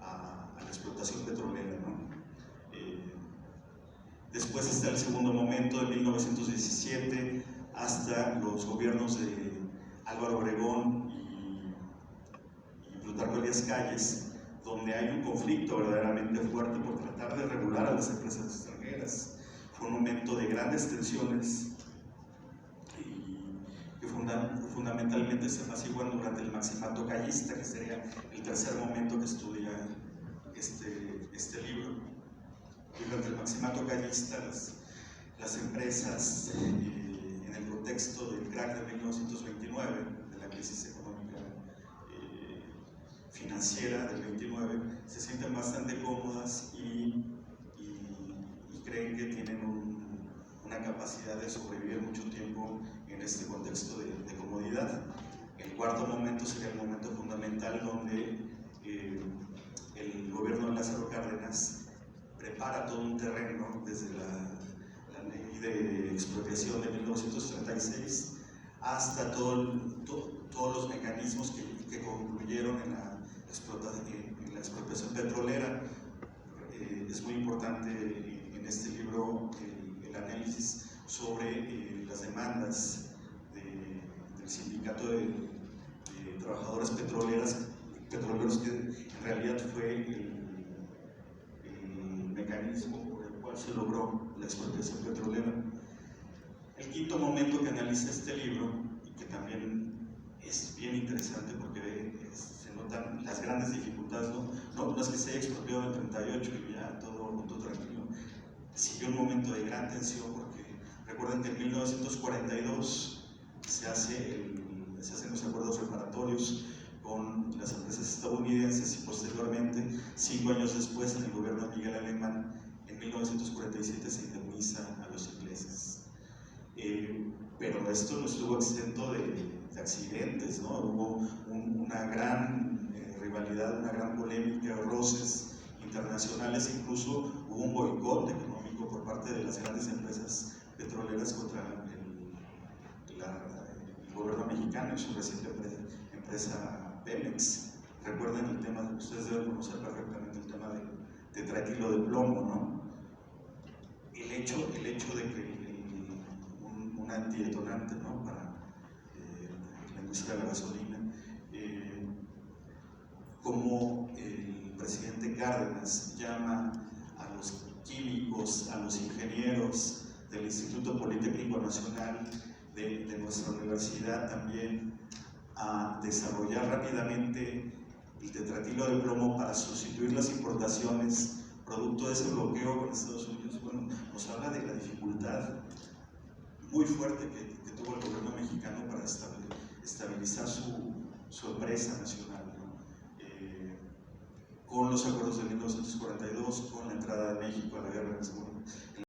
Speaker 5: a la explotación petrolera, ¿no? Después está el segundo momento de 1917 hasta los gobiernos de Álvaro Obregón y Plutarco Elías Calles, donde hay un conflicto verdaderamente fuerte por tratar de regular a las empresas extranjeras. Fue un momento de grandes tensiones y que fundamentalmente se apaciguan durante el maximato callista, que sería el tercer momento que estudia este libro. Durante el maximato callista, las empresas, en el contexto del crack de 1929, de la crisis económica financiera del 29, se sienten bastante cómodas y creen que tienen una capacidad de sobrevivir mucho tiempo en este contexto de comodidad. El cuarto momento sería el momento fundamental donde el gobierno de Lázaro Cárdenas prepara todo un terreno desde la ley de expropiación de 1936 hasta todos los mecanismos que concluyeron en la expropiación petrolera. Es muy importante en este libro el análisis sobre las demandas del sindicato de trabajadores petroleros, que en realidad fue el mecanismo por el cual se logró la expropiación petrolera. El quinto momento que analiza este libro, y que también es bien interesante porque se notan las grandes dificultades, no es que se haya expropiado en el 38 y ya todo tranquilo. Siguió un momento de gran tensión, porque recuerden que en 1942 se hacen los acuerdos reparatorios con las empresas estadounidenses y posteriormente, 5 años después, en el gobierno de Miguel Alemán, en 1947 se indemniza a los ingleses. Pero esto no estuvo exento de accidentes, ¿no? Hubo una gran rivalidad, una gran polémica, roces internacionales, incluso hubo un boicot económico por parte de las grandes empresas petroleras contra el gobierno mexicano y su reciente empresa Pemex. Recuerden el tema, ustedes deben conocer perfectamente el tema de tetratilo de plomo, ¿no? El hecho de que un antidetonante, ¿no? Para la industria de la gasolina, como el presidente Cárdenas llama a los químicos, a los ingenieros del Instituto Politécnico Nacional de nuestra universidad también a desarrollar rápidamente el tetratilo de plomo para sustituir las importaciones producto de ese bloqueo con Estados Unidos. Bueno, nos habla de la dificultad muy fuerte que tuvo el gobierno mexicano para estabilizar su empresa nacional, ¿no? los acuerdos de 1942, con la entrada de México a la guerra en la Segunda